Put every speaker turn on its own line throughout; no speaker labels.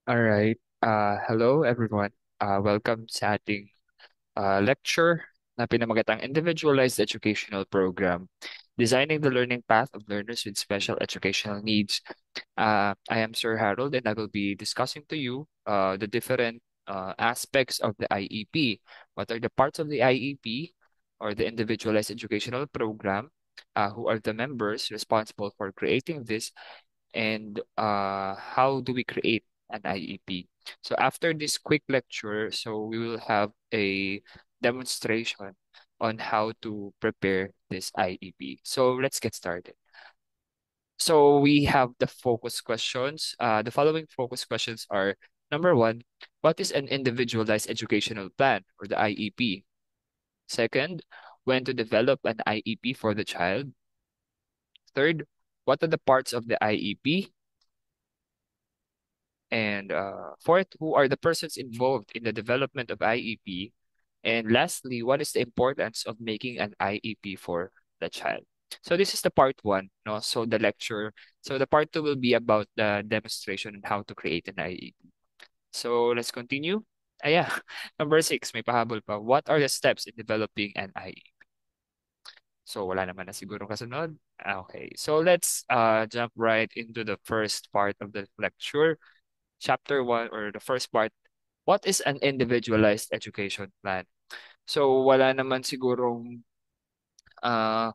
Alright. Hello everyone. Welcome sa ating lecture na pinamagatang Individualized Educational Program, Designing the Learning Path of Learners with Special Educational Needs. I am Sir Harold and I will be discussing to you the different aspects of the IEP. What are the parts of the IEP or the Individualized Educational Program? Who are the members responsible for creating this? And how do we create an IEP? So after this quick lecture, so we will have a demonstration on how to prepare this IEP. So let's get started. So we have the focus questions. The following focus questions are: number one, what is an individualized educational plan or the IEP? Second, when to develop an IEP for the child? Third, what are the parts of the IEP? And fourth, who are the persons involved in the development of IEP? And lastly, what is the importance of making an IEP for the child? So this is the part one, no? So the lecture. So the part two will be about the demonstration and how to create an IEP. So let's continue. Yeah. Number six, may pahabol pa. What are the steps in developing an IEP? So wala naman na siguro kasunod. Okay. So let's jump right into the first part of the lecture. Chapter one or the first part, what is an individualized education plan? So wala naman sigurong ah,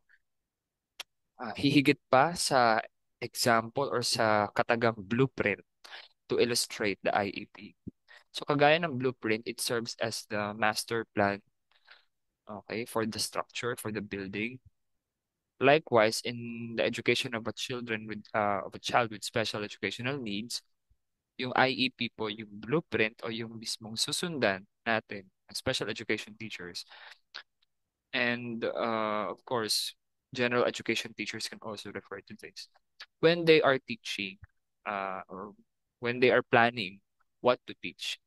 hihigit pa sa example or sa katagang blueprint to illustrate the IEP. So kagaya ng blueprint, it serves as the master plan, okay, for the structure, for the building. Likewise, in the education of a children with of a child with special educational needs, yung IEP po, yung blueprint o yung mismong susundan natin as special education teachers. And of course, general education teachers can also refer to this. When they are teaching or when they are planning what to teach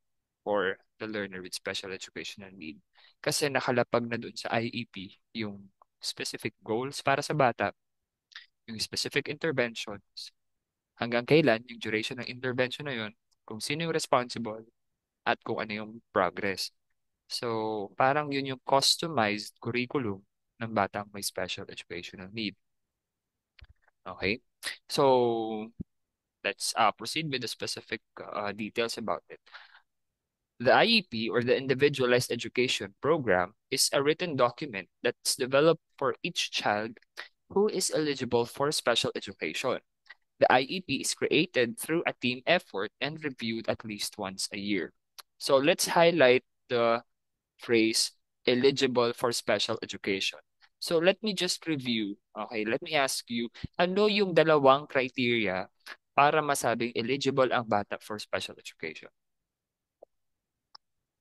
for the learner with special educational need. Kasi nakalapag na dun sa IEP yung specific goals para sa bata, yung specific interventions, hanggang kailan yung duration ng intervention na yun, kung sino yung responsible, at kung ano yung progress. So, parang yun yung customized curriculum ng batang may special educational need. Okay? So, let's proceed with the specific details about it. The IEP or the Individualized Education Program is a written document that's developed for each child who is eligible for special education. The IEP is created through a team effort and reviewed at least once a year. So let's highlight the phrase eligible for special education. So let me just review. Okay, let me ask you, ano yung dalawang criteria para masabing eligible ang bata for special education?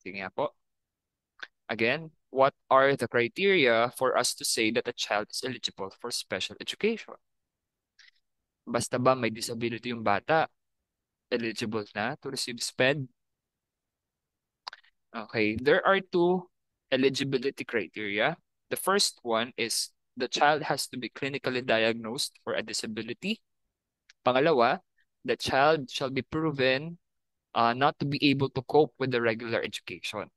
Sige nga po. Again, what are the criteria for us to say that a child is eligible for special education? Basta ba may disability yung bata, eligible na to receive SPED? Okay, there are two eligibility criteria. The first one is the child has to be clinically diagnosed for a disability. Pangalawa, the child shall be proven not to be able to cope with the regular education.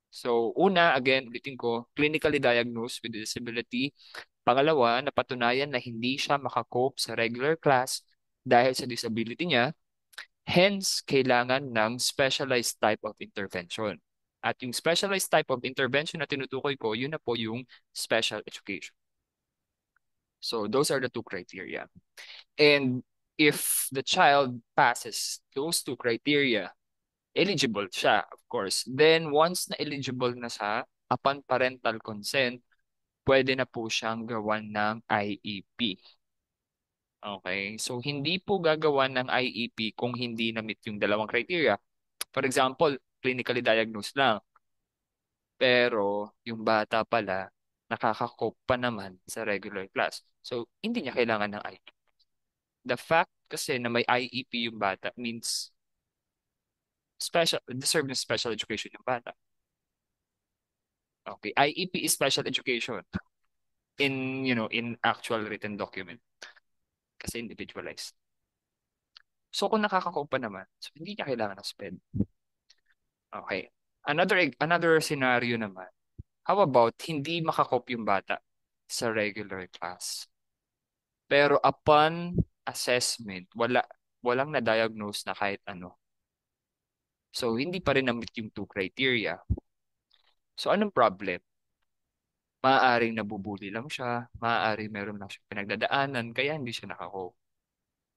So, una, again, ulitin ko, clinically diagnosed with disability. Pangalawa, napatunayan na hindi siya makakope sa regular class dahil sa disability niya. Hence, kailangan ng specialized type of intervention. At yung specialized type of intervention na tinutukoy ko, yun na po yung special education. So those are the two criteria. And if the child passes those two criteria, eligible siya, of course. Then once na eligible na siya, upon parental consent, pwede na po siyang gawan ng IEP. Okay? So hindi po gagawa ng IEP kung hindi na-meet yung dalawang criteria. For example, clinically diagnosed lang. Pero yung bata pala, nakaka-cope pa naman sa regular class. So, hindi niya kailangan ng IEP. The fact kasi na may IEP yung bata means deserve ng special education yung bata. Okay, IEP is special education in actual written document kasi individualized. So kung nakaka-cope pa naman, so hindi niya kailangan ng SPED. Okay. Another scenario naman. How about hindi makakope yung bata sa regular class? Pero upon assessment, walang na-diagnose na kahit ano. So hindi pa rin na-meet yung two criteria. So anong problem? Maaaring nabubuli lang siya, maaaring meron lang siyang pinagdadaanan, kaya hindi siya nakakope.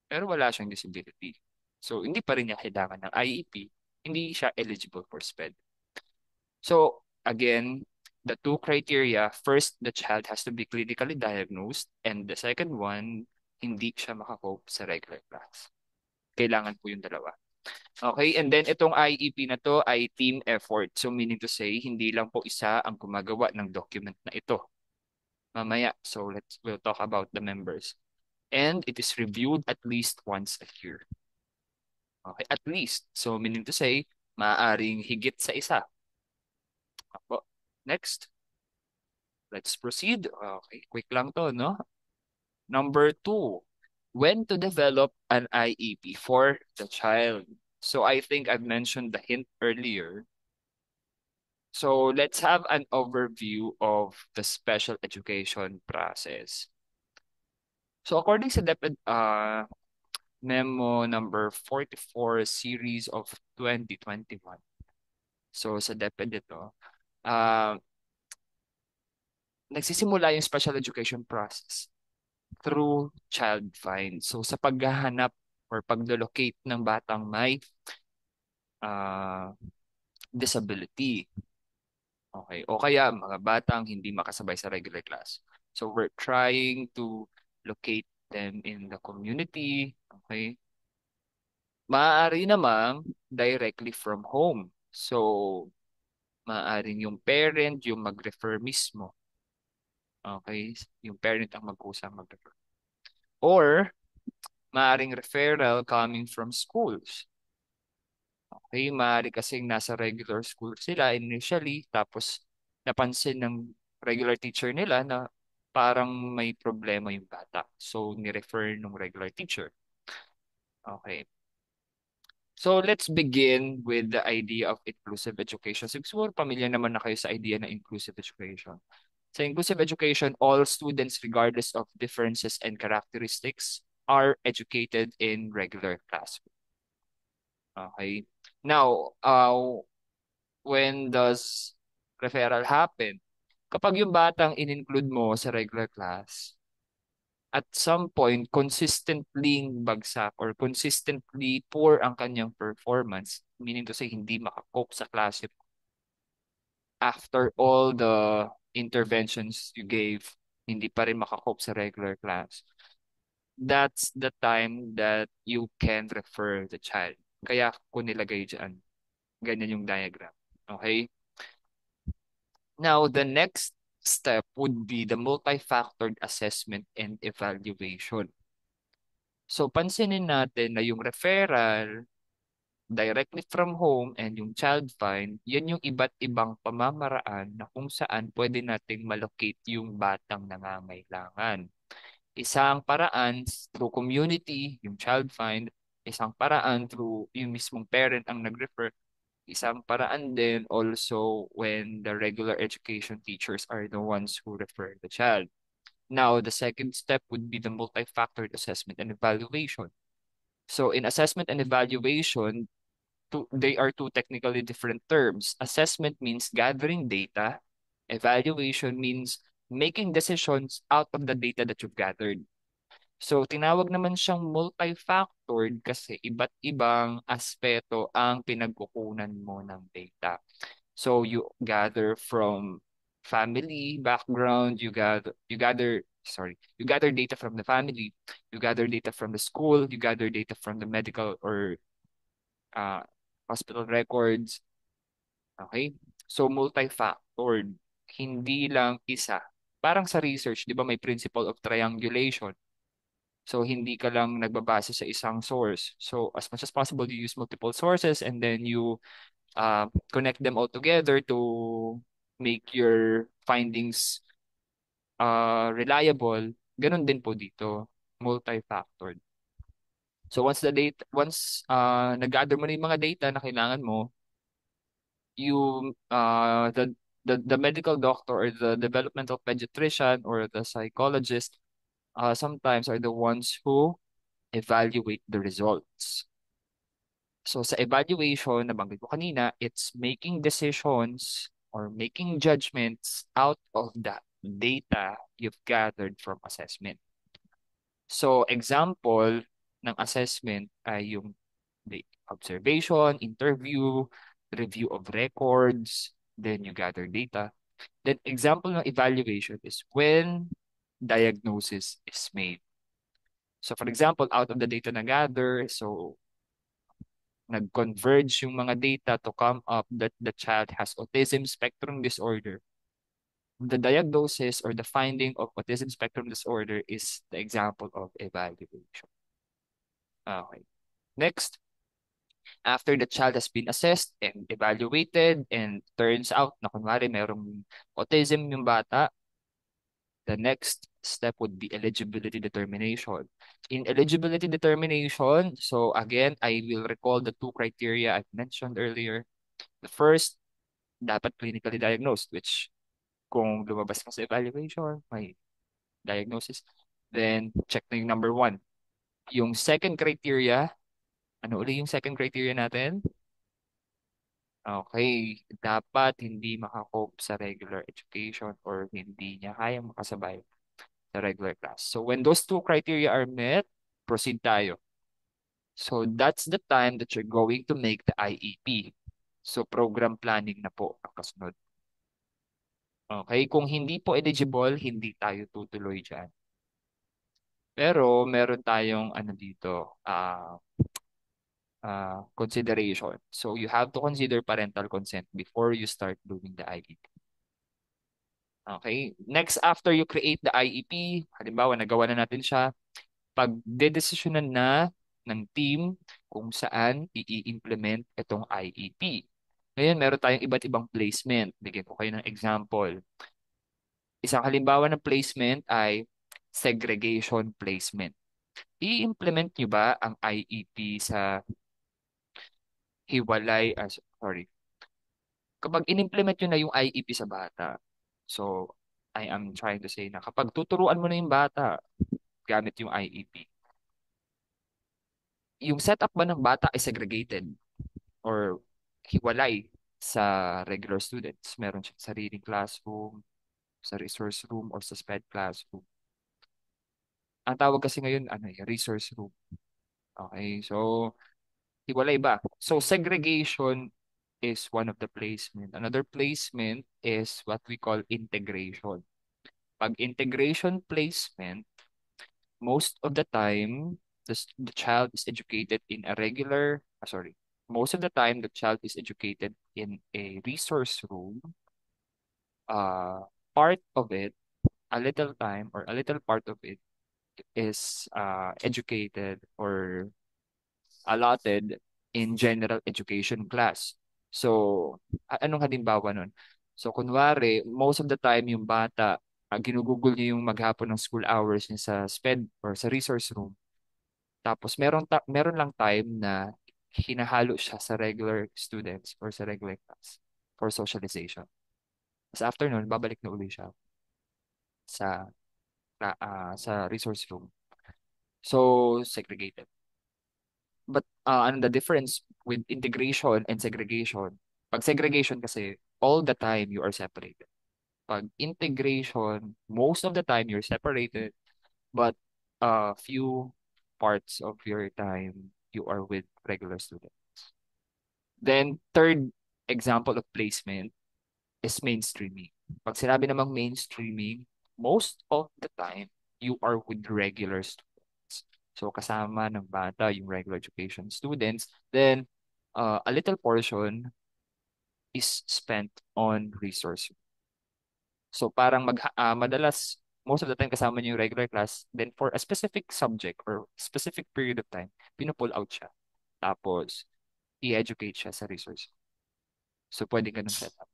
Pero wala siyang disability. So hindi pa rin niya kailangan ng IEP, hindi siya eligible for SPED. So again, the two criteria, first, the child has to be clinically diagnosed, and the second one, hindi siya makakope sa regular class. Kailangan po yung dalawa. Okay, and then itong IEP na to ay team effort. So meaning to say, hindi lang po isa ang gumagawa ng document na ito. Mamaya, so we'll talk about the members. And it is reviewed at least once a year. Okay, at least. So meaning to say, maaaring higit sa isa. Apo. Next. Let's proceed. Okay, quick lang to, no? Number two, when to develop an IEP for the child. So I think I've mentioned the hint earlier. So let's have an overview of the special education process. So according sa DepEd Memo number 44 series of 2021. So sa DepEd ito, uh, nagsisimula yung special education process through child find. So sa paghahanap or paglo-locate ng batang may uh, disability. Okay. O kaya mga batang hindi makasabay sa regular class. So we're trying to locate them in the community. Okay. Maaari namang directly from home. So maaaring yung parent yung mag-refer mismo. Okay. Yung parent ang mag-usang mag-refer. Or maaring referral coming from schools. Okay, maaari kasing nasa regular school sila initially, tapos napansin ng regular teacher nila na parang may problema yung bata. So, ni-refer ng regular teacher. Okay. So, let's begin with the idea of inclusive education. So, siguro pamilya naman na kayo sa idea ng inclusive education. Sa inclusive education, all students, regardless of differences and characteristics, are educated in regular classroom. Okay. Now, when does referral happen? Kapag yung batang in-include mo sa regular class, at some point, consistently bagsak or consistently poor ang kanyang performance, meaning to say, hindi makakope sa klase after all the interventions you gave, hindi pa rin makakope sa regular class. That's the time that you can refer the child. Kaya ko nilagay dyan. Ganyan yung diagram. Okay? Now, the next step would be the multi-factored assessment and evaluation. So, pansinin natin na yung referral directly from home and yung child find, yan yung iba't ibang pamamaraan na kung saan pwede nating malocate yung batang nangangailangan. Isang paraan through community, yung child find, isang paraan through yung mismong parent ang nag-refer, isang paraan din also when the regular education teachers are the ones who refer the child. Now, the second step would be the multi-factored assessment and evaluation. So in assessment and evaluation, they are two technically different terms. Assessment means gathering data. Evaluation means making decisions out of the data that you've gathered. So, tinawag naman siyang multi-factored kasi iba't ibang aspeto ang pinagkukunan mo ng data. So, you gather from family background, you gather data from the family, you gather data from the school, you gather data from the medical or uh, hospital records. Okay? So, multi-factored. Hindi lang isa. Parang sa research, di ba may principle of triangulation? So, hindi ka lang nagbabase sa isang source. So, as much as possible, you use multiple sources and then you connect them all together to make your findings reliable. Ganun din po dito, multi-factored. So once nag-gather mo na yung mga data na kailangan mo, you the medical doctor or the developmental pediatrician or the psychologist sometimes are the ones who evaluate the results. So sa evaluation, nabanggit ko kanina, it's making decisions or making judgments out of the data you've gathered from assessment. So example ng assessment ay yung the observation, interview, review of records, then you gather data. Then example ng evaluation is when diagnosis is made. So for example, out of the data na gather, so nag-converge yung mga data to come up that the child has autism spectrum disorder. The diagnosis or the finding of autism spectrum disorder is the example of evaluation. Okay. Next, after the child has been assessed and evaluated and turns out na kunwari merong autism yung bata, the next step would be eligibility determination. In eligibility determination, so again, I will recall the two criteria I've mentioned earlier. The first, dapat clinically diagnosed, which kung lumabas ka sa evaluation, may diagnosis. Then, check na yung number one. Yung second criteria, ano uli yung second criteria natin? Okay, dapat hindi makakope sa regular education or hindi niya kayang makasabay sa regular class. So when those two criteria are met, proceed tayo. So that's the time that you're going to make the IEP. So program planning na po ang kasunod. Okay, kung hindi po eligible, hindi tayo tutuloy dyan. Pero meron tayong ano dito, consideration. So you have to consider parental consent before you start doing the IEP. Okay? Next, after you create the IEP, halimbawa nagawa na natin siya, pagdedesisyonan na ng team kung saan i-implement itong IEP. Ngayon, meron tayong iba't ibang placement. Bigyan ko kayo ng example. Isang halimbawa ng placement ay segregation placement. I-implement nyo ba ang IEP sa hiwalay, sorry, kapag in-implement nyo na yung IEP sa bata, so I am trying to say na kapag tuturuan mo na yung bata gamit yung IEP, yung setup ba ng bata ay segregated or hiwalay sa regular students? Meron siyang sariling classroom, sa resource room, or sa SPED classroom. Ang tawag kasi ngayon, ano, resource room. Okay, so hiwalay ba? So segregation is one of the placement. Another placement is what we call integration. Pag integration placement, most of the time, the child is educated in a regular, most of the time, the child is educated in a resource room. Part of it, a little time or a little part of it is educated or allotted in general education class. So, anong halimbawa nun? So, kunwari, most of the time yung bata, ginugugol niya yung maghapon ng school hours niya sa SPED or sa resource room. Tapos, meron lang time na hinahalo siya sa regular students or sa regular class for socialization. Sa afternoon, babalik na uli siya sa sa resource room. So, segregated. But ano the difference with integration and segregation? Pag segregation kasi, all the time you are separated. Pag integration, most of the time you're separated, but a few parts of your time you are with regular students. Then, third example of placement is mainstreaming. Pag sinabi namang mainstreaming, most of the time, you are with regular students. So, kasama ng bata yung regular education students. Then, a little portion is spent on resource. So, parang madalas, most of the time kasama niyo yung regular class. Then, for a specific subject or specific period of time, pinupull out siya. Tapos, i-educate siya sa resource. So, pwede ganun setup.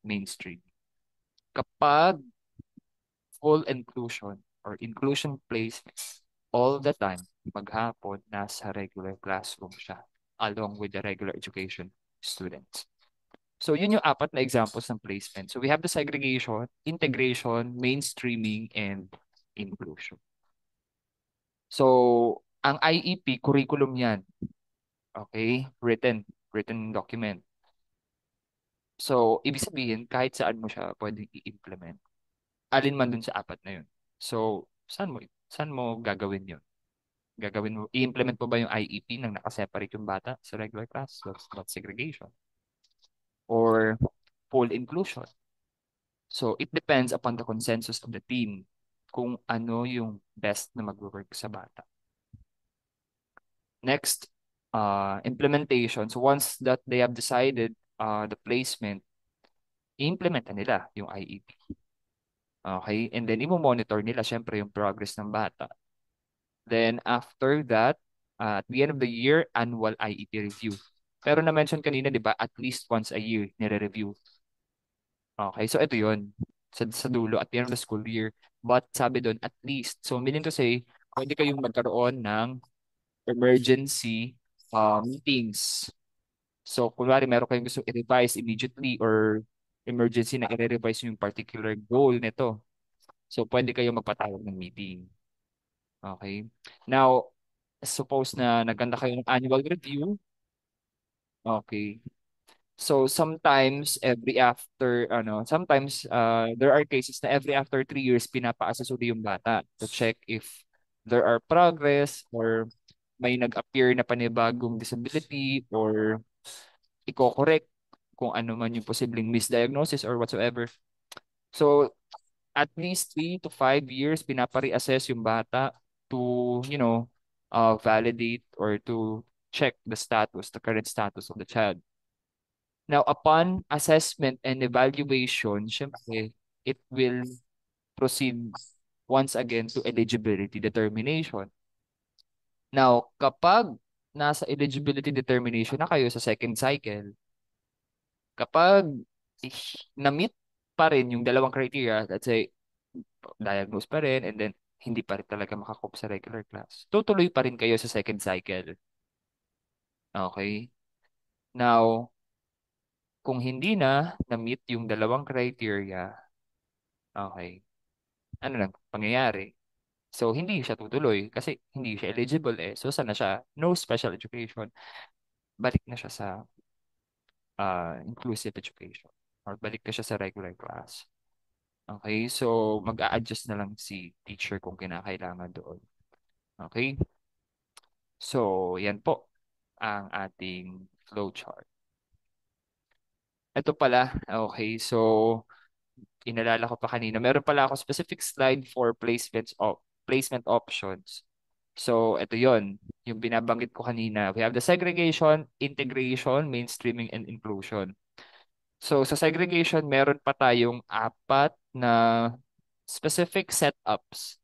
Mainstream. Kapag full inclusion or inclusion placement all the time, maghapon, nasa regular classroom siya along with the regular education students. So yun yung apat na examples ng placement. So we have the segregation, integration, mainstreaming, and inclusion. So ang IEP, curriculum yan. Okay? Written document. So, ibig sabihin, kahit saan mo siya pwedeng i-implement. Alin man dun sa apat na yun. So, saan mo gagawin yun? Gagawin mo, i-implement mo ba yung IEP nang nakaseparate yung bata sa regular class? That's segregation. Or full inclusion. So, it depends upon the consensus of the team kung ano yung best na mag-work sa bata. Next, implementation. So, once that they have decided the placement, i-implement na nila yung IEP. Okay? And then, i-monitor nila syempre yung progress ng bata. Then, after that, at the end of the year, annual IEP review. Pero na-mention kanina, di ba, at least once a year, nire-review. Okay, so ito yun. Sa dulo, at the end of the school year. But sabi doon, at least. So, meaning to say, pwede kayong magkaroon ng emergency meetings. So, kunwari, meron kayong gusto i-revise immediately or emergency na i-revise yung particular goal nito. So, pwede kayong magpatawag ng meeting. Okay? Now, suppose na naganda kayo ng annual review. Okay. So sometimes there are cases na every after 3 years pinapa-assess uli yung bata to check if there are progress or may nag-appear na panibagong disability or i-correct kung ano man yung posibleng misdiagnosis or whatsoever. So at least 3 to 5 years pinapa-reassess yung bata to, validate or to check the current status of the child. Now, upon assessment and evaluation, syempre, it will proceed once again to eligibility determination. Now, kapag nasa eligibility determination na kayo sa second cycle, kapag na-meet pa rin yung dalawang criteria, let's say, diagnose pa rin, and then hindi pa rin talaga makakop sa regular class, tutuloy pa rin kayo sa second cycle. Okay? Now, kung hindi na-meet yung dalawang criteria, okay, ano lang pangyayari? So, hindi siya tutuloy kasi hindi siya eligible eh. So, sana siya? No special education. Balik na siya sa inclusive education or balik na siya sa regular class. Okay? So, mag-a-adjust na lang si teacher kung kinakailangan doon. Okay? So, yan po ang ating flowchart. Ito pala, okay, so inalala ko pa kanina, meron pala ako specific slide for placement options. So, ito yon yung binabanggit ko kanina. We have the segregation, integration, mainstreaming, and inclusion. So, sa segregation, meron pa tayong apat na specific setups.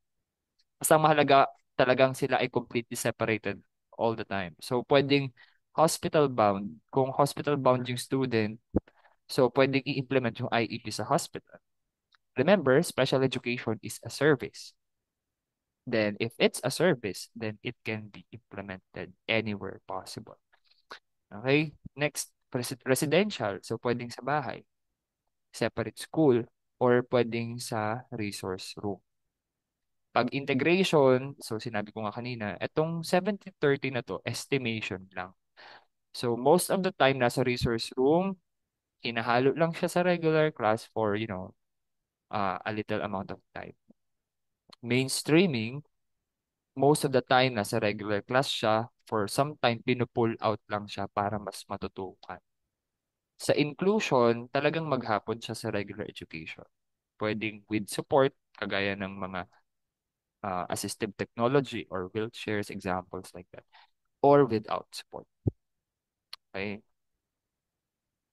Basta mahalaga talagang sila ay completely separated all the time. So, pwedeng hospital bound. Kung hospital bound yung student, so pwedeng i-implement yung IEP sa hospital. Remember, special education is a service. Then, if it's a service, then it can be implemented anywhere possible. Okay? Next, residential. So, pwedeng sa bahay, separate school, or pwedeng sa resource room. Pag integration, so sinabi ko nga kanina, itong 70-30 na to, estimation lang. So, most of the time, nasa resource room, hinahalo lang siya sa regular class for, a little amount of time. Mainstreaming, most of the time nasa regular class siya, for some time pinupull out lang siya para mas matutukan. Sa inclusion, talagang maghapon siya sa regular education. Pwedeng with support, kagaya ng mga assistive technology or wheelchairs, examples like that. Or without support. Okay?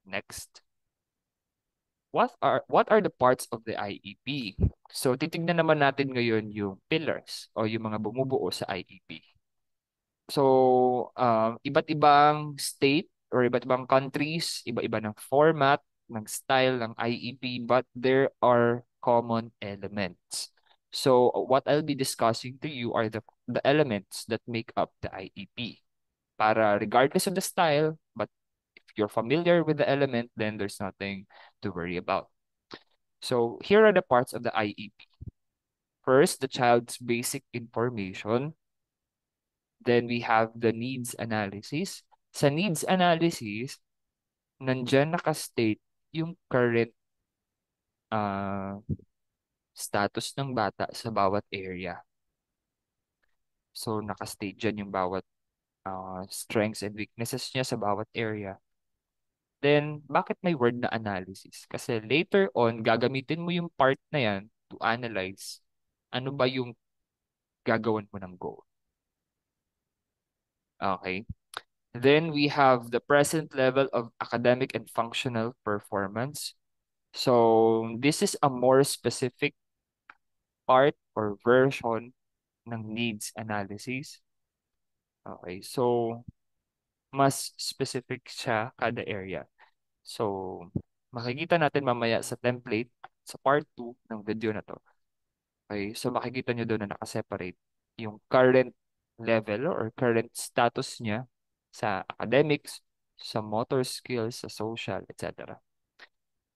Next. What are the parts of the IEP? So, titignan naman natin ngayon yung pillars o yung mga bumubuo sa IEP. So, iba't ibang state or iba't ibang countries, iba-iba ng format, ng style ng IEP, but there are common elements. So, what I'll be discussing to you are the elements that make up the IEP. Para regardless of the style, but if you're familiar with the element, then there's nothing to worry about. So here are the parts of the IEP. First, the child's basic information. Then we have the needs analysis. Sa needs analysis, nandyan nakastate yung current uh, status ng bata sa bawat area. So nakastate dyan yung bawat strengths and weaknesses niya sa bawat area. Then, bakit may word na analysis? Kasi later on, gagamitin mo yung part na yan to analyze ano ba yung gagawin mo ng goal. Okay? Then we have the present level of academic and functional performance. So this is a more specific part or version ng needs analysis. Okay, so mas specific siya kada area. So makikita natin mamaya sa template sa part 2 ng video na to. Okay, so makikita nyo doon na nakaseparate yung current level or current status niya sa academics, sa motor skills, sa social, etc.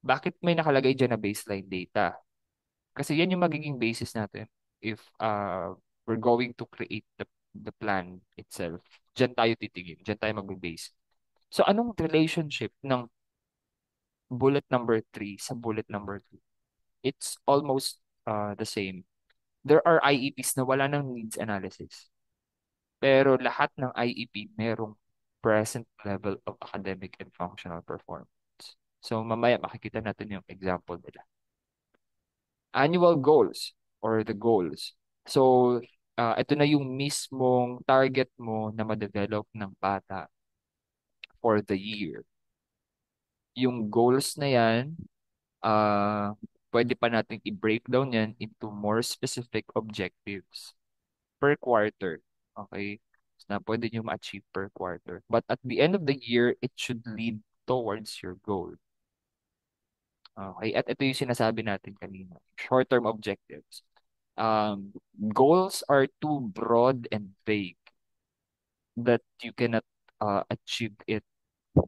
Bakit may nakalagay dyan na baseline data? Kasi yan yung magiging basis natin if we're going to create the plan itself. Diyan tayo titigin, diyan tayo magbe-base. So anong relationship ng bullet number 3 sa bullet number 2? It's almost the same. There are IEPs na wala ng needs analysis. Pero lahat ng IEP merong present level of academic and functional performance. So mamaya makikita natin yung example nila. Annual goals or the goals. So ito na yung mismong target mo na ma-develop ng bata for the year. Yung goals na yan, pwede pa nating i-breakdown yan into more specific objectives per quarter. Okay? Na pwede nyo ma-achieve per quarter. But at the end of the year, it should lead towards your goal. Okay? At ito yung sinasabi natin kanina. Short-term objectives. Goals are too broad and vague that you cannot achieve it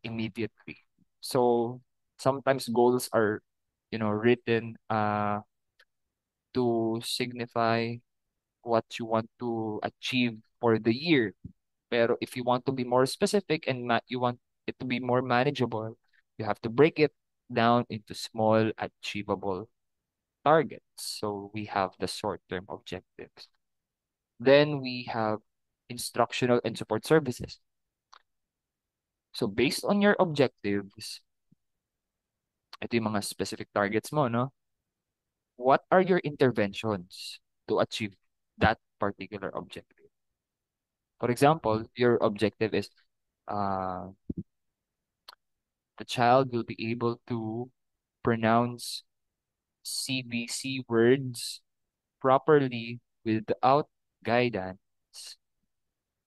immediately. So, sometimes goals are, written to signify what you want to achieve for the year. Pero if you want to be more specific and you want it to be more manageable, you have to break it down into small, achievable targets. So we have the short-term objectives. Then we have instructional and support services. So based on your objectives, ito yung mga specific targets mo, no? What are your interventions to achieve that particular objective? For example, your objective is uh, the child will be able to pronounce CBC words properly without guidance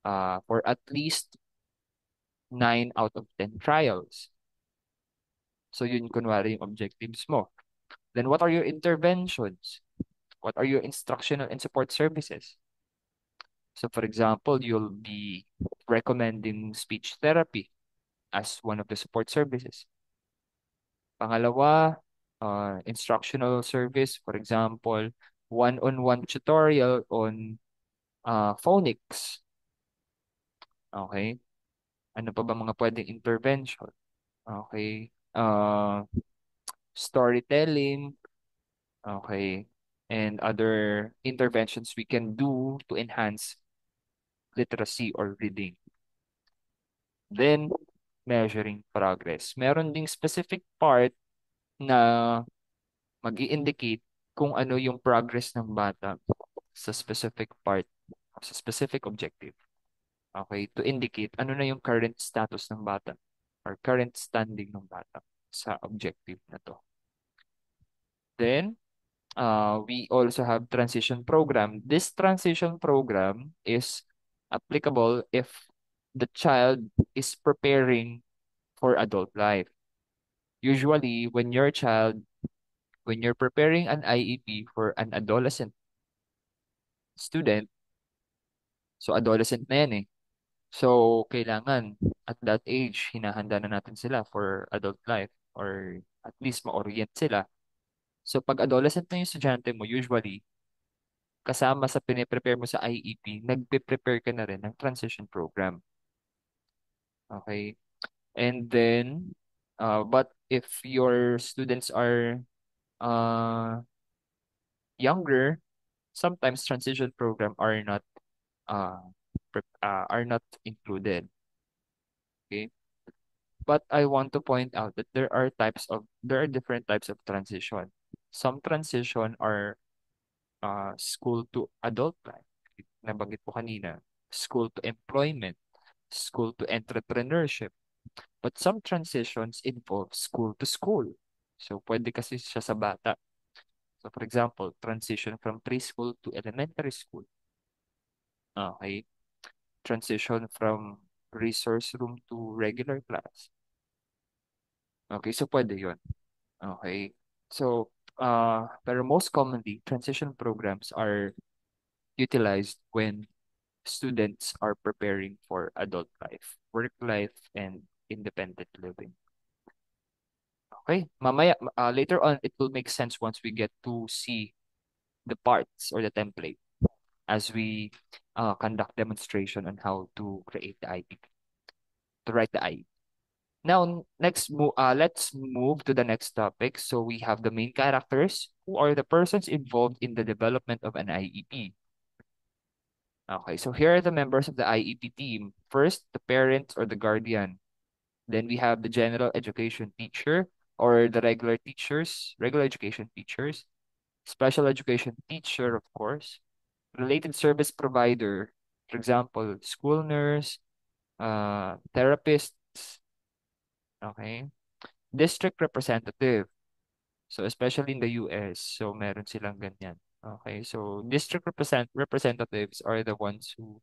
for at least 9 out of 10 trials. So yun kunwari yung objectives mo. Then what are your interventions? What are your instructional and support services? So for example, you'll be recommending speech therapy as one of the support services. Pangalawa, instructional service, for example, one-on-one tutorial on phonics. Okay? Ano pa ba mga pwedeng intervention? Okay? Storytelling. Okay? And other interventions we can do to enhance literacy or reading. Then, measuring progress. Meron ding specific part na mag-i-indicate kung ano yung progress ng bata sa specific part, sa specific objective. Okay? To indicate ano na yung current status ng bata or current standing ng bata sa objective na to. Then, we also have transition program. This transition program is applicable if the child is preparing for adult life. Usually, when you're preparing an IEP for an adolescent student, So adolescent na yan eh. So kailangan at that age, hinahanda na natin sila for adult life or at least ma-orient sila. So pag adolescent na yung estudyante mo, usually kasama sa piniprepare mo sa IEP, nagpe-prepare ka na rin ng transition program. Okay? And then, but if your students are uh, younger, sometimes transition program uh, are not included. Okay? But I want to point out that there are different types of transition. Some transition are school to adult life. Nabanggit po kanina. School to employment, school to entrepreneurship. But some transitions involve school to school. So, pwede kasi siya sa bata. So, for example, transition from preschool to elementary school. Okay. Transition from resource room to regular class. Okay, so pwede yon. Okay. So, pero most commonly, transition programs are utilized when students are preparing for adult life, work life, and independent living. Okay, later on, it will make sense once we get to see the parts or the template as we conduct demonstration on how to create the IP, to write the IP. Now, let's move to the next topic. So we have the main characters who are the persons involved in the development of an IEP. Okay, so here are the members of the IEP team. First, the parent or the guardian. Then we have the general education teacher or the regular education teachers, special education teacher, of course, related service provider, for example, school nurse, therapists, okay, district representative. So especially in the US, so meron silang ganyan. Okay, so representatives are the ones who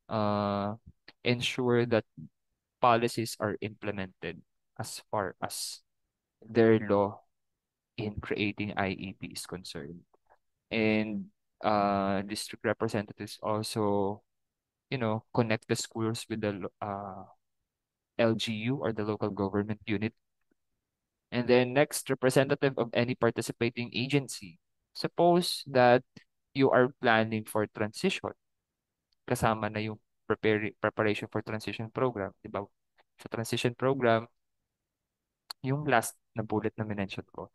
uh, ensure that policies are implemented as far as their law in creating IEP is concerned. And district representatives also, connect the schools with the LGU or the local government unit. And then next, representative of any participating agency. Suppose that you are planning for transition. Kasama na yung preparation for transition program, di ba? Sa transition program, yung last na bullet na minention ko,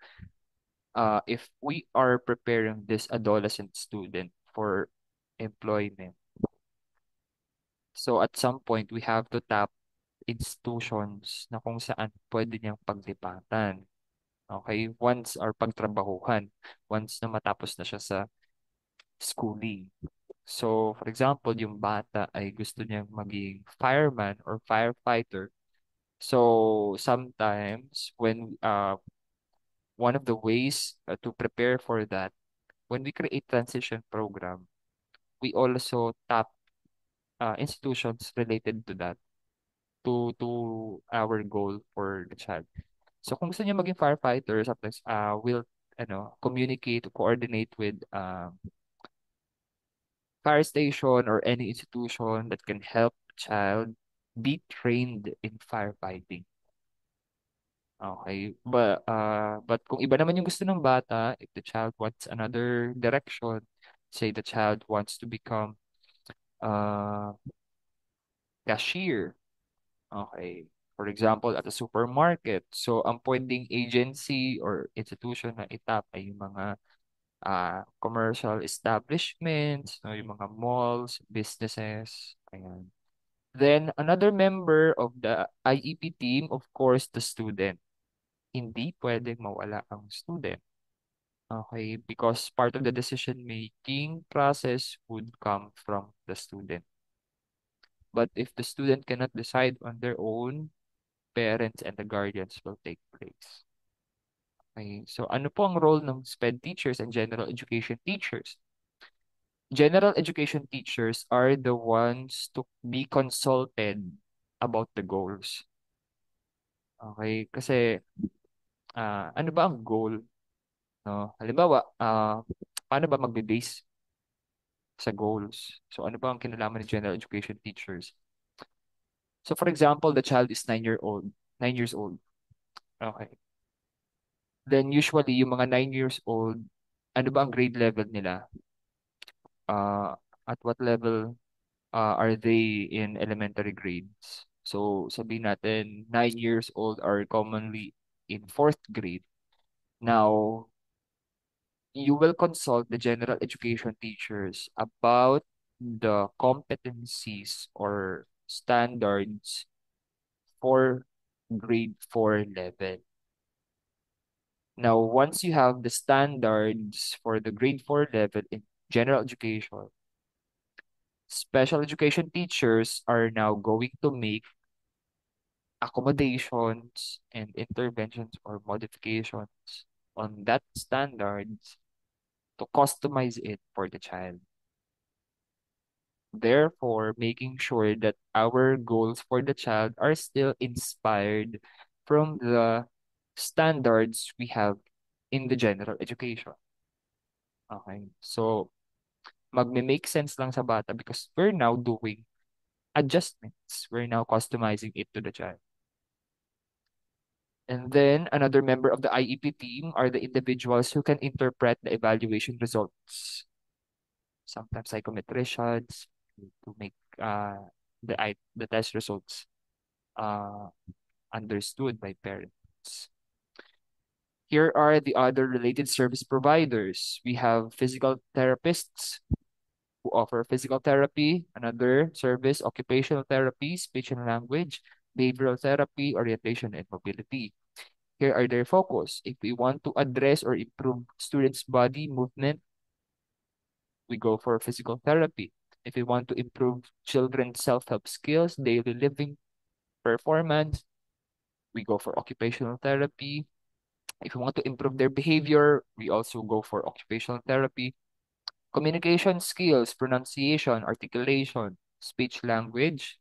if we are preparing this adolescent student for employment, so at some point, we have to tap institutions na kung saan pwede niyang paglipatan. Okay? Once or pagtrabahuhan, once na matapos na siya sa schooling. So, for example, yung bata ay gusto niyang maging fireman or firefighter. So, sometimes when one of the ways to prepare for that, when we create transition program, we also tap institutions related to that to our goal for the child. So kung gusto niya maging firefighter, sometimes we'll communicate, coordinate with fire station or any institution that can help the child be trained in firefighting. Okay. But kung iba naman yung gusto ng bata, if the child wants another direction, say the child wants to become uh cashier. Okay. For example, at a supermarket. So, ang pwedeng agency or institution na itap ay yung mga commercial establishments, no, yung mga malls, businesses. Ayan. Then, another member of the IEP team, of course, the student. Hindi pwedeng mawala ang student. Okay, because part of the decision-making process would come from the student. But if the student cannot decide on their own, parents and the guardians will take place. Okay, so ano po ang role ng SPED teachers and general education teachers? General education teachers are the ones to be consulted about the goals. Okay, kasi ano ba ang goal? No? Halimbawa, paano ba magbe-base? sa goals. So ano ba ang kinalaman ng general education teachers? So for example, the child is 9 nine years old. Okay. Then usually yung mga 9 years old, ano ba ang grade level nila? At what level are they in elementary grades? So sabihin natin 9 years old are commonly in fourth grade. Now, you will consult the general education teachers about the competencies or standards for grade 4 level. Now, once you have the standards for the grade 4 level in general education, special education teachers are now going to make accommodations and interventions or modifications on that standards to customize it for the child. Therefore, making sure that our goals for the child are still inspired from the standards we have in the general education. Okay. So, magme-make sense lang sa bata because we're now doing adjustments. We're now customizing it to the child. And then another member of the IEP team are the individuals who can interpret the evaluation results. Sometimes psychometricians to make the test results uh, understood by parents. Here are the other related service providers. We have physical therapists who offer physical therapy, another service, occupational therapy, speech and language, behavioral therapy, orientation, and mobility. Here are their focus. If we want to address or improve students' body movement, we go for physical therapy. If we want to improve children's self-help skills, daily living performance, we go for occupational therapy. If we want to improve their behavior, we also go for occupational therapy. Communication skills, pronunciation, articulation, speech language,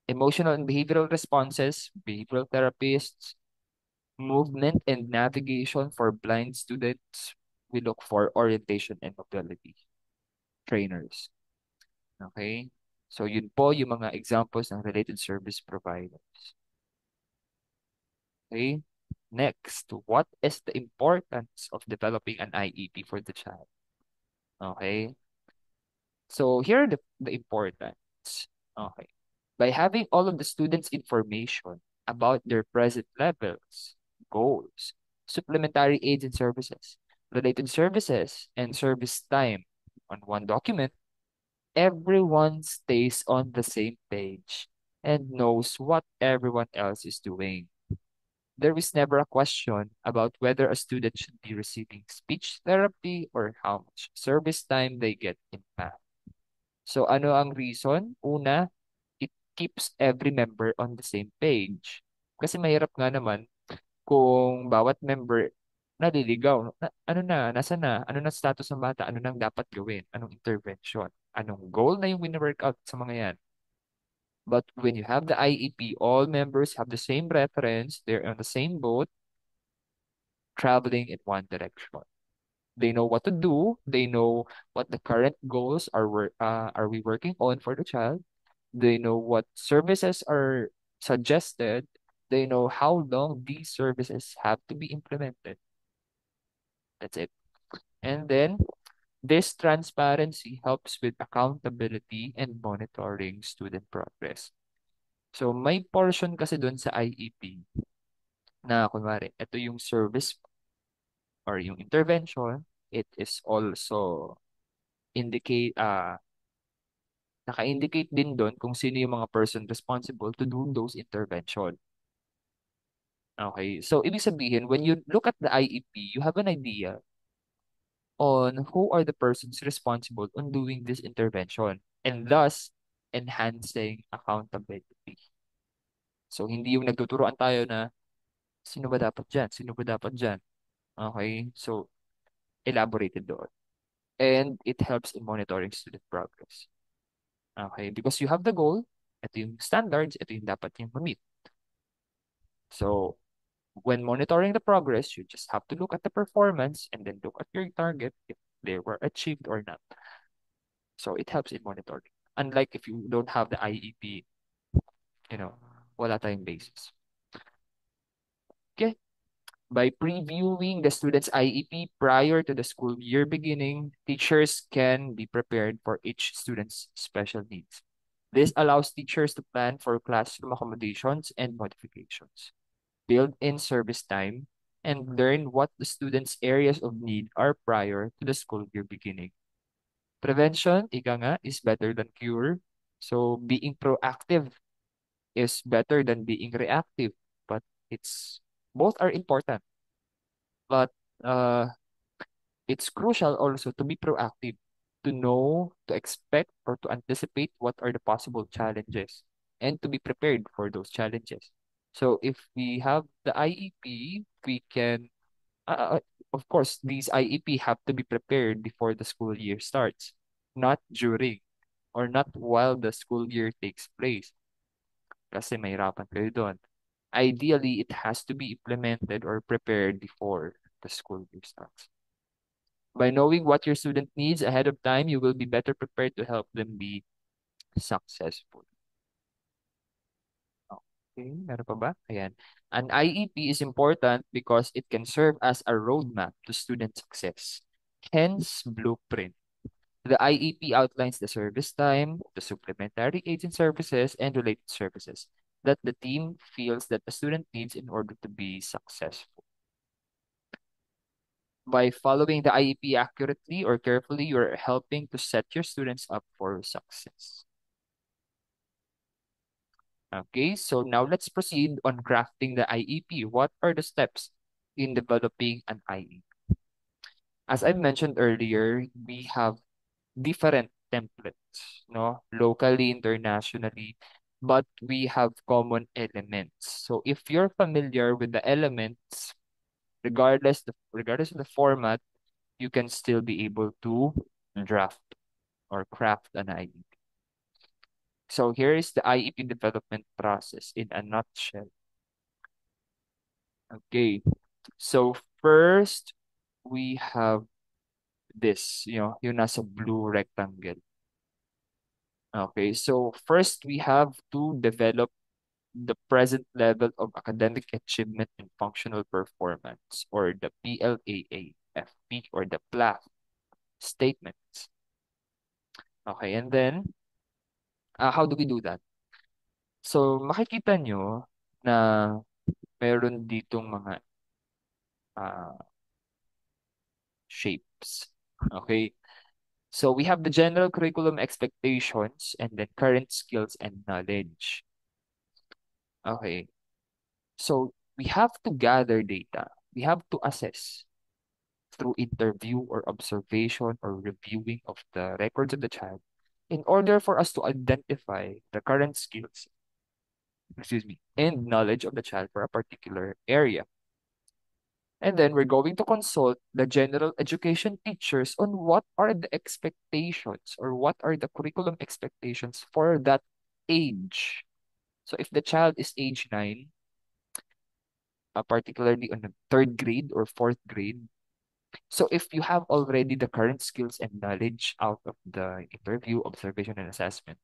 emotional and behavioral responses, behavioral therapists, movement and navigation for blind students. We look for orientation and mobility trainers. Okay? So yun po yung mga examples ng related service providers. Okay? Next, what is the importance of developing an IEP for the child? Okay? So here are the importance. Okay. By having all of the students' information about their present levels, goals, supplementary aids and services, related services, and service time on one document, everyone stays on the same page and knows what everyone else is doing. There is never a question about whether a student should be receiving speech therapy or how much service time they get in math. So ano ang reason? Una, it keeps every member on the same page. Kasi mahirap nga naman kung bawat member naliligaw. Ano na, nasa na, ano na status ng bata, ano nang dapat gawin, anong intervention, anong goal na yung wini-workout sa mga yan. But when you have the IEP, all members have the same reference, they're on the same boat, traveling in one direction. They know what to do, they know what the current goals are we working on for the child. They know what services are suggested. They know how long these services have to be implemented. That's it. And then this transparency helps with accountability and monitoring student progress. So may portion kasi doon sa IEP na kunwari, ito yung service or yung intervention, it is also naka-indicate din doon kung sino yung mga person responsible to do those intervention. Okay, so ibig sabihin, when you look at the IEP, you have an idea on who are the persons responsible on doing this intervention and thus enhancing accountability. So hindi yung nagtuturoan tayo na sino ba dapat dyan? Sino ba dapat dyan? Okay, so elaborated doon. And it helps in monitoring student progress. Okay, because you have the goal, ito yung standards, ito yung dapat yung ma-meet. So when monitoring the progress, you just have to look at the performance and then look at your target if they were achieved or not. So it helps in monitoring. Unlike if you don't have the IEP, you know, wala tayong basis. Okay. By previewing the student's IEP prior to the school year beginning, teachers can be prepared for each student's special needs. This allows teachers to plan for classroom accommodations and modifications, build in service time, and learn what the student's areas of need are prior to the school year beginning. Prevention, ika nga, is better than cure. So being proactive is better than being reactive, but it's both are important. But uh, it's crucial also to be proactive, to know, to expect, or to anticipate what are the possible challenges, and to be prepared for those challenges. So if we have the IEP, we can, of course, these IEP have to be prepared before the school year starts, not during or not while the school year takes place. Kasi mahirapan kayo doon. Ideally, it has to be implemented or prepared before the school year starts. By knowing what your student needs ahead of time, you will be better prepared to help them be successful. Okay, meron pa ba? Ayan. An IEP is important because it can serve as a roadmap to student success. Hence, blueprint. The IEP outlines the service time, the supplementary aids and services, and related services that the team feels that the student needs in order to be successful. By following the IEP accurately or carefully, you're helping to set your students up for success. Okay, so now let's proceed on crafting the IEP. What are the steps in developing an IEP? As I mentioned earlier, we have different templates, no? Locally, internationally, but we have common elements. So if you're familiar with the elements, regardless of the format, you can still be able to draft or craft an IEP. So here is the IEP development process in a nutshell. Okay. So first, we have this, yung nasa blue rectangle. Okay, so first we have to develop the present level of academic achievement and functional performance, or the PLAAFP, or the PLAF statements. Okay, and then how do we do that? So makikita nyo na meron ditong mga uh, shapes. Okay, so we have the general curriculum expectations and then current skills and knowledge. Okay, so we have to gather data. We have to assess through interview or observation or reviewing of the records of the child in order for us to identify the current skills, and knowledge of the child for a particular area. And then we're going to consult the general education teachers on what are the expectations or what are the curriculum expectations for that age. So if the child is age 9, particularly on the third grade or fourth grade, so if you have already the current skills and knowledge out of the interview, observation, and assessment,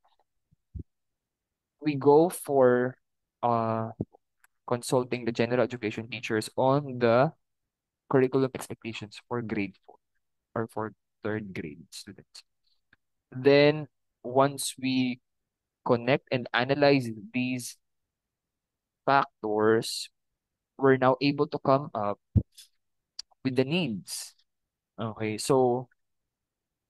we go for uh, consulting the general education teachers on the curriculum expectations for grade 4 or for third grade students. Then, once we connect and analyze these factors, we're now able to come up with the needs. Okay, so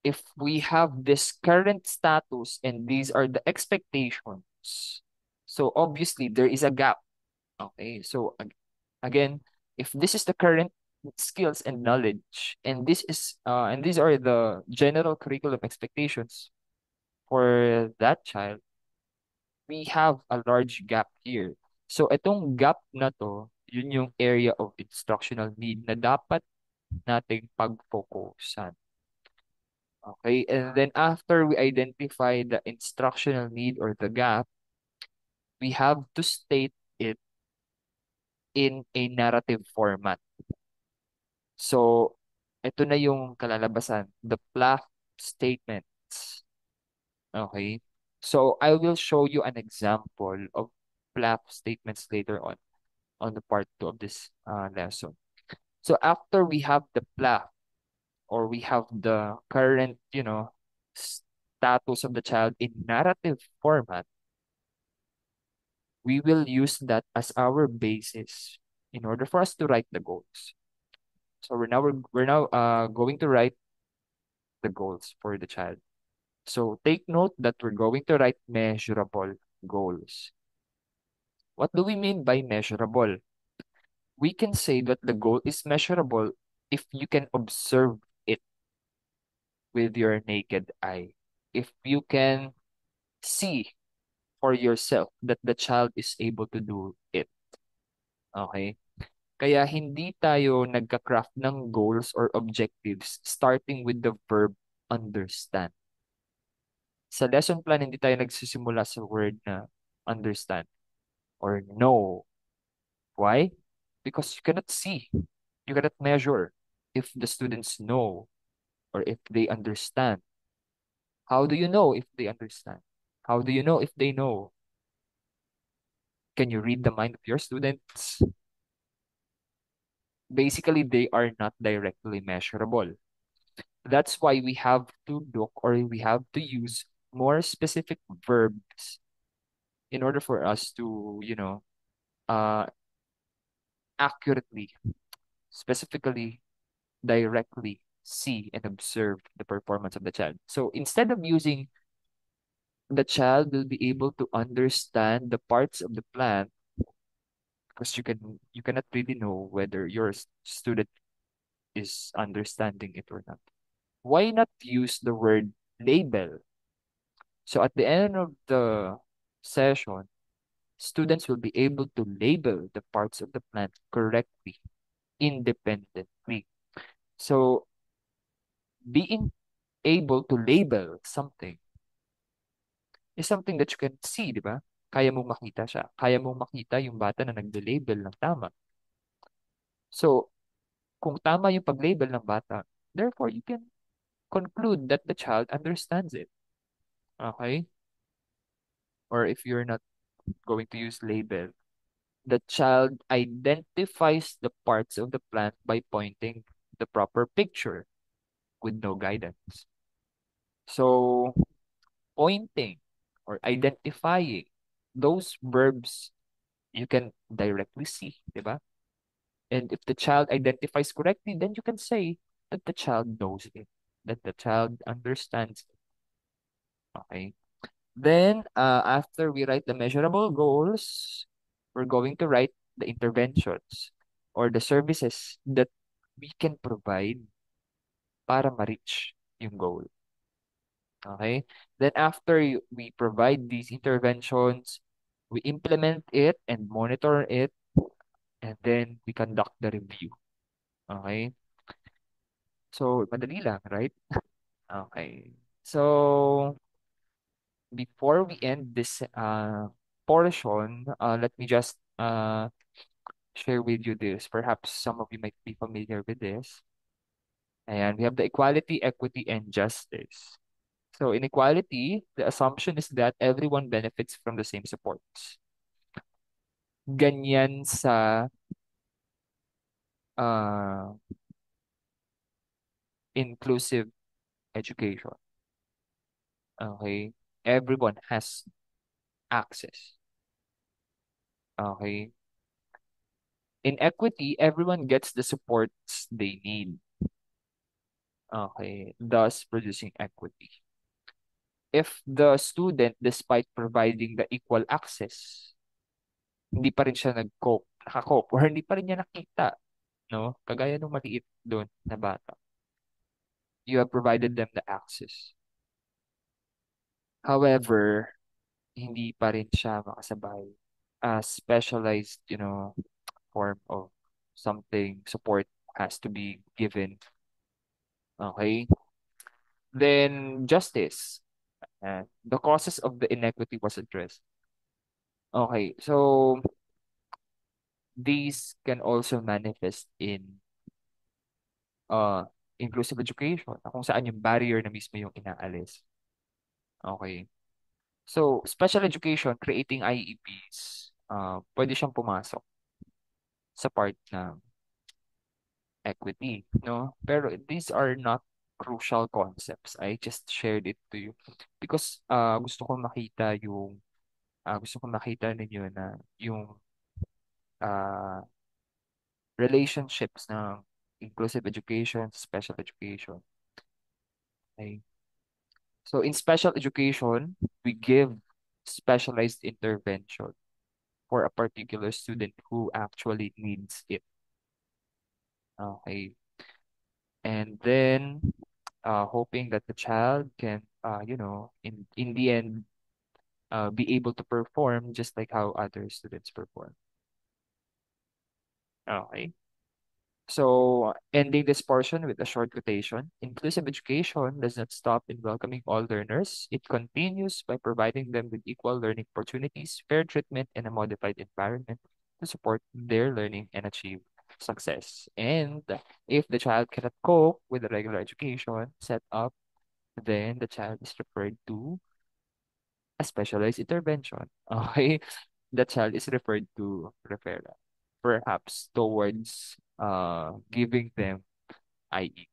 if we have this current status and these are the expectations, so obviously there is a gap. Okay, so again, if this is the current skills and knowledge, and these are the general curriculum expectations for that child, we have a large gap here. So itong gap na to, yun yung area of instructional need na dapat nating pag-focusan. Okay, and then after we identify the instructional need or the gap, we have to state it in a narrative format. So, ito na yung kalalabasan, the PLAF statements. Okay? So I will show you an example of PLAF statements later on the part two of this lesson. So after we have the PLAF, or we have the current, status of the child in narrative format, we will use that as our basis in order for us to write the goals. So we're now going to write the goals for the child. So take note that we're going to write measurable goals. What do we mean by measurable? We can say that the goal is measurable if you can observe it with your naked eye. If you can see for yourself that the child is able to do it. Okay? Kaya hindi tayo nagka-craft ng goals or objectives starting with the verb understand. Sa lesson plan, hindi tayo nagsisimula sa word na understand or know. Why? Because you cannot see, you cannot measure if the students know or if they understand. How do you know if they understand? How do you know if they know? Can you read the mind of your students? Basically, they are not directly measurable. That's why we have to look, or we have to use more specific verbs in order for us to, uh, accurately, specifically, directly see and observe the performance of the child. So instead of using the child will be able to understand the parts of the plant, because you cannot really know whether your student is understanding it or not. Why not use the word label? So at the end of the session, students will be able to label the parts of the plant correctly, independently. So being able to label something is something that you can see, di ba? Kaya mong makita siya. Kaya mong makita yung bata na nagde-label ng tama. So, kung tama yung pag-label ng bata, therefore you can conclude that the child understands it. Okay? Or if you're not going to use label, the child identifies the parts of the plant by pointing the proper picture with no guidance. So, pointing or identifying those verbs you can directly see, di ba? And if the child identifies correctly, then you can say that the child knows it, that the child understands it. Okay. Then, after we write the measurable goals, we're going to write the interventions or the services that we can provide para ma-reach yung goal. Okay? Then after we provide these interventions, we implement it and monitor it, and then we conduct the review. Okay? So, madali lang, right? Okay. So, before we end this portion, let me just share with you this. Perhaps some of you might be familiar with this. And we have the equality, equity, and justice. So in equality, the assumption is that everyone benefits from the same supports. Ganyan sa uh, inclusive education. Okay? Everyone has access. Okay? In equity, everyone gets the supports they need. Okay? Thus producing equity. If the student, despite providing the equal access, hindi pa rin siya nakakope, or hindi pa rin niya nakita, no? Kagaya nung maliit doon na bata. You have provided them the access. However, hindi pa rin siya makasabay. A specialized, form of something support has to be given. Okay? Then justice. The causes of the inequity was addressed. Okay, so these can also manifest in uh inclusive education, na kung saan yung barrier na mismo yung inaalis. Okay. So, special education, creating IEPs, pwede siyang pumasok sa part ng equity, no? Pero these are not crucial concepts. I just shared it to you because gusto ko makita ninyo na yung uh, relationships ng inclusive education, special education. Okay? So in special education, we give specialized intervention for a particular student who actually needs it. Okay. And then hoping that the child can, in the end, be able to perform just like how other students perform. Okay. So, ending this portion with a short quotation, inclusive education does not stop in welcoming all learners. It continues by providing them with equal learning opportunities, fair treatment, and a modified environment to support their learning and achieve success. And if the child cannot cope with the regular education set up, then the child is referred to a specialized intervention. Okay? The child is referred to referral, perhaps towards giving them IE.